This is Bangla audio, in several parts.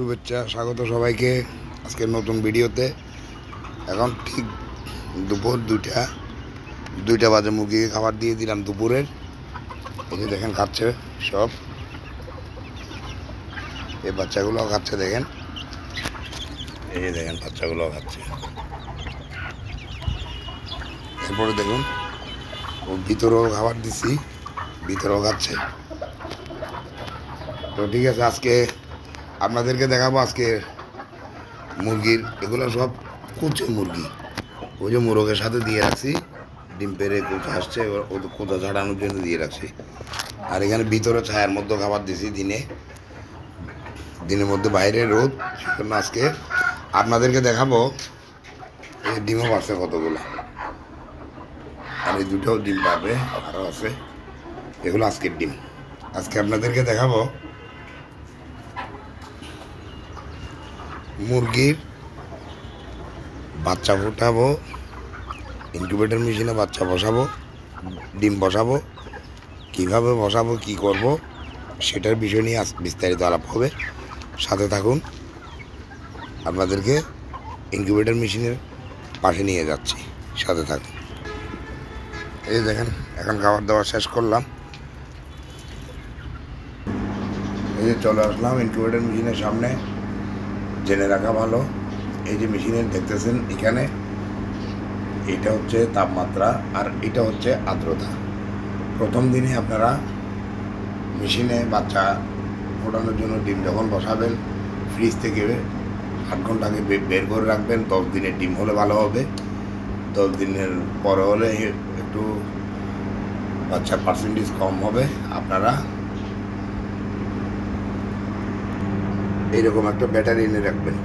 শুভেচ্ছা স্বাগত সবাইকে আজকের নতুন ভিডিওতে। এখন ঠিক দুপুর 2টা বাজে, মুরগিকে খাবার দিয়ে দিলাম দুপুরের। এই যে দেখেন খাচ্ছে সব, এই বাচ্চাগুলোও খাচ্ছে, দেখেন এই যে দেখেন বাচ্চাগুলোও খাচ্ছে। এরপরে দেখুন ও ভিতরেও খাবার দিছি, ভিতরেও খাচ্ছে। তো ঠিক আছে, আজকে আপনাদেরকে দেখাবো আজকে মুরগির, এগুলো সব কুচে মুরগি। ওই যে মোরগের সাথে দিয়ে রাখছি, ডিম পেড়ে কোচা আসছে, ও কোচা ঝাড়ানোর জন্য দিয়ে রাখছি। আর এখানে ভিতরে ছায়ার মধ্যে খাবার দিছি দিনের মধ্যে বাইরে রোদ, সেজন্য আজকে আপনাদেরকে দেখাবো। এই ডিমও পারছে কতগুলো, আর এই দুটোও ডিম পাবে, আরও আছে। এগুলো আজকের ডিম। আজকে আপনাদেরকে দেখাবো মুরগির বাচ্চা ফোটাবো, ইনকিউবেটর মেশিনে বাচ্চা বসাবো, ডিম বসাবো, কীভাবে বসাবো, কি করব, সেটার বিষয় নিয়ে বিস্তারিত আলাপ হবে। সাথে থাকুন, আপনাদেরকে ইনকিউবেটর মেশিনের পাশে নিয়ে যাচ্ছি, সাথে থাকুন। এই দেখেন এখন খাবার দাবার শেষ করলাম, এই যে চলে আসলাম ইনকিউবেটর মেশিনের সামনে। জেনে রাখা ভালো, এই যে মেশিনের দেখতেছেন এখানে, এটা হচ্ছে তাপমাত্রা আর এটা হচ্ছে আর্দ্রতা। প্রথম দিনে আপনারা মেশিনে বাচ্চা ফোটানোর জন্য ডিম যখন বসাবেন, ফ্রিজ থেকে 8 ঘন্টা আগে বের করে রাখবেন। 10 দিনের ডিম হলে ভালো হবে। 10 দিনের পরে হলে একটু বাচ্চার পার্সেন্টেজ কম হবে। আপনারা এইরকম একটা ব্যাটারি এনে রাখবেন।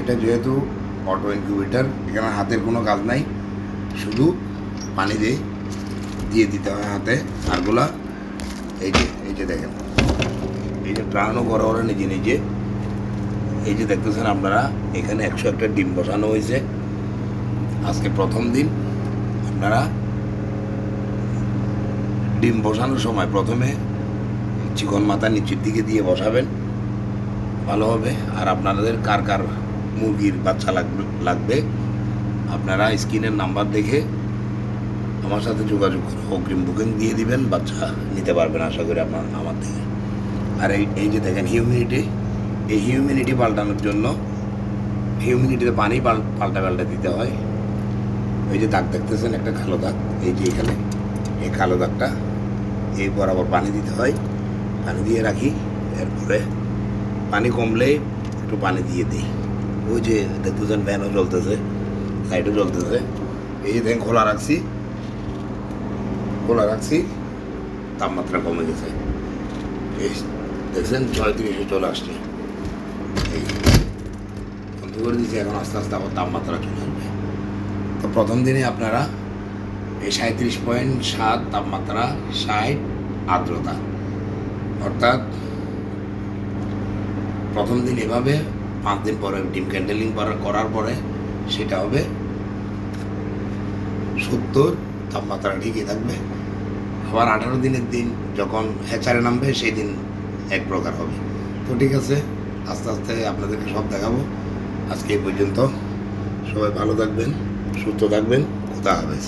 এটা যেহেতু অটো ইনকিউবেটর, এখানে হাতের কোনো কাজ নাই, শুধু পানি দিয়ে দিতে হয় হাতে। আরগুলা এই যে দেখেন, এই যে ট্রানও করে ওরা নিজে। এই যে দেখতেছেন আপনারা, এখানে 101টা ডিম বসানো হয়েছে। আজকে প্রথম দিন। আপনারা ডিম বসানোর সময় প্রথমে চিকন মাথা নিচের দিকে দিয়ে বসাবেন, ভালো হবে। আর আপনাদের কার কার মুরগির বাচ্চা লাগবে আপনারা স্ক্রিনের নাম্বার দেখে আমার সাথে যোগাযোগ করে অগ্রিম বুকিং দিয়ে দিবেন, বাচ্চা নিতে পারবেন আশা করি আমার থেকে। আর এই যে দেখেন হিউমিডিটি, এই হিউমিডিটি পাল্টানোর জন্য হিউমিডিটিতে পানি পাল্টা দিতে হয়। এই যে দাগ দেখতেছেন, একটা কালো দাগ, এই যে এখানে এই কালো দাগটা, এই বরাবর পানি দিতে হয়। পানি দিয়ে রাখি, এরপরে পানি কমলেই একটু পানি দিয়ে দিই। ওই যে দেখতেছেন ফ্যানও জ্বলতেছে, লাইটও জ্বলতেছে। এই যে দেখেন খোলা রাখছি, তাপমাত্রা কমে গেছে। এই দেখছেন 36-এ চলে আসছে। এই বন্ধ করে দিচ্ছি, এখন আস্তে আস্তে আবার তাপমাত্রা চলে আসবে। তো প্রথম দিনে আপনারা এই 37.7 তাপমাত্রা, 60 আর্দ্রতা, অর্থাৎ প্রথম দিন এভাবে, 5 দিন পরে ডিম ক্যান্ডেলিং করার পরে সেটা হবে 70, তাপমাত্রা ঠিকই থাকবে। আবার 18 দিনের দিন যখন হ্যাচারে নামবে, সেই দিন এক প্রকার হবে। তো ঠিক আছে, আস্তে আস্তে আপনাদেরকে সব দেখাবো। আজকে এই পর্যন্ত, সবাই ভালো থাকবেন, সুস্থ থাকবেন, খোদা হাফেজ।